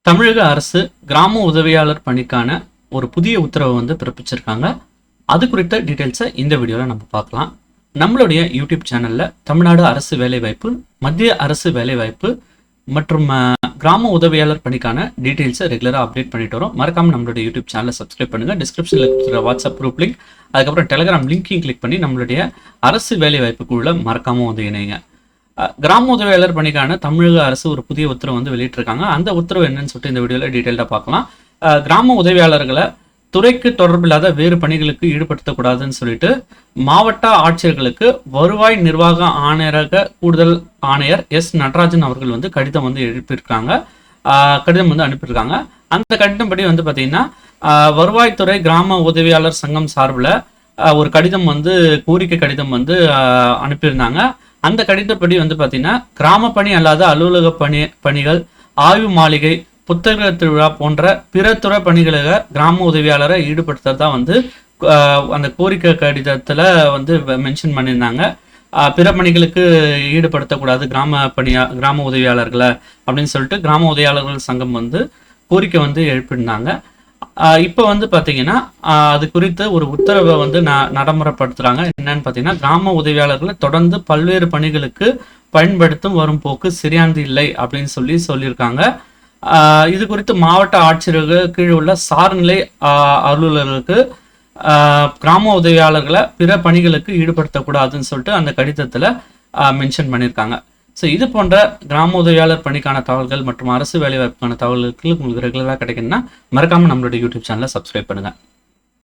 தமிழக அரசு கிராம உதவியாளர் பணிக்கான ஒரு புதிய உத்தரவை வந்து பிறப்பிச்சிருக்காங்க. அது குறித்த டீட்டெயில்ஸை இந்த வீடியோவில் நம்ம பார்க்கலாம். நம்மளுடைய யூடியூப் சேனலில் தமிழ்நாடு அரசு வேலைவாய்ப்பு, மத்திய அரசு வேலைவாய்ப்பு மற்றும் கிராம உதவியாளர் பணிக்கான டீட்டெயில்ஸை ரெகுலராக அப்டேட் பண்ணிட்டு வரோம். மறக்காமல் நம்மளுடைய யூடியூப் சேனலை சப்ஸ்கிரைப் பண்ணுங்கள். டிஸ்கிரிப்ஷனில் இருக்கிற வாட்ஸ்அப் குரூப் லிங்க், அதுக்கப்புறம் டெலிகிராம் லிங்கையும் கிளிக் பண்ணி நம்மளுடைய அரசு வேலைவாய்ப்புக்குள்ள மறக்காமல் வந்து இணைங்க. கிராம உதவியாளர் பணிக்கான தமிழக அரசு ஒரு புதிய உத்தரவு வந்து வெளியிட்டிருக்காங்க. அந்த உத்தரவு என்னன்னு சொல்லிட்டு இந்த வீடியோவில் டீட்டெயிலாக பார்க்கலாம். கிராம உதவியாளர்களை துறைக்கு தொடர்பில்லாத வேறு பணிகளுக்கு ஈடுபடுத்தக்கூடாதுன்னு சொல்லிட்டு மாவட்ட ஆட்சியர்களுக்கு வருவாய் நிர்வாக ஆணையரக கூடுதல் ஆணையர் எஸ் நடராஜன் அவர்கள் வந்து கடிதம் வந்து அனுப்பியிருக்காங்க. அந்த கடிதம் படி வந்து பார்த்தீங்கன்னா வருவாய்த்துறை கிராம உதவியாளர் சங்கம் சார்பில் ஒரு கடிதம் வந்து கோரிக்கை கடிதம் வந்து அனுப்பியிருந்தாங்க. அந்த கடிதப்படி வந்து பார்த்தீங்கன்னா கிராம பணி அல்லாத அலுவலக பணிகள், ஆய்வு மாளிகை, புத்தக திருவிழா போன்ற பிற துறை பணிகளுக்கு கிராம உதவியாளரை ஈடுபடுத்துறதா வந்து அந்த கோரிக்கை கடிதத்தில் வந்து மென்ஷன் பண்ணியிருந்தாங்க. பிற பணிகளுக்கு ஈடுபடுத்தக்கூடாது கிராம உதவியாளர்களை அப்படின்னு சொல்லிட்டு கிராம உதவியாளர்கள் சங்கம் வந்து கோரிக்கை வந்து எழுப்பியிருந்தாங்க. இப்போ வந்து பார்த்தீங்கன்னா அது குறித்து ஒரு உத்தரவை வந்து நடைமுறைப்படுத்துறாங்க. என்னன்னு பார்த்தீங்கன்னா கிராம உதவியாளர்களை தொடர்ந்து பல்வேறு பணிகளுக்கு பயன்படுத்தும் வரும் போக்கு சரியானது இல்லை அப்படின்னு சொல்லியிருக்காங்க. இது குறித்து மாவட்ட ஆட்சியருக்கு கீழே உள்ள சார்நிலை அலுவலர்களுக்கு கிராம உதவியாளர்களை பிற பணிகளுக்கு ஈடுபடுத்தக்கூடாதுன்னு சொல்லிட்டு அந்த கடிதத்தில் மென்ஷன் பண்ணியிருக்காங்க. ஸோ இது போன்ற கிராம உதவியாளர் பணிக்கான தகவல்கள் மற்றும் அரசு வேலைவாய்ப்புக்கான தகவல்கள் உங்களுக்கு ரெகுலராக கிடைக்குன்னா மறக்காமல் நம்மளுடைய யூடியூப் சேனலை சப்ஸ்கிரைப் பண்ணுங்கள்.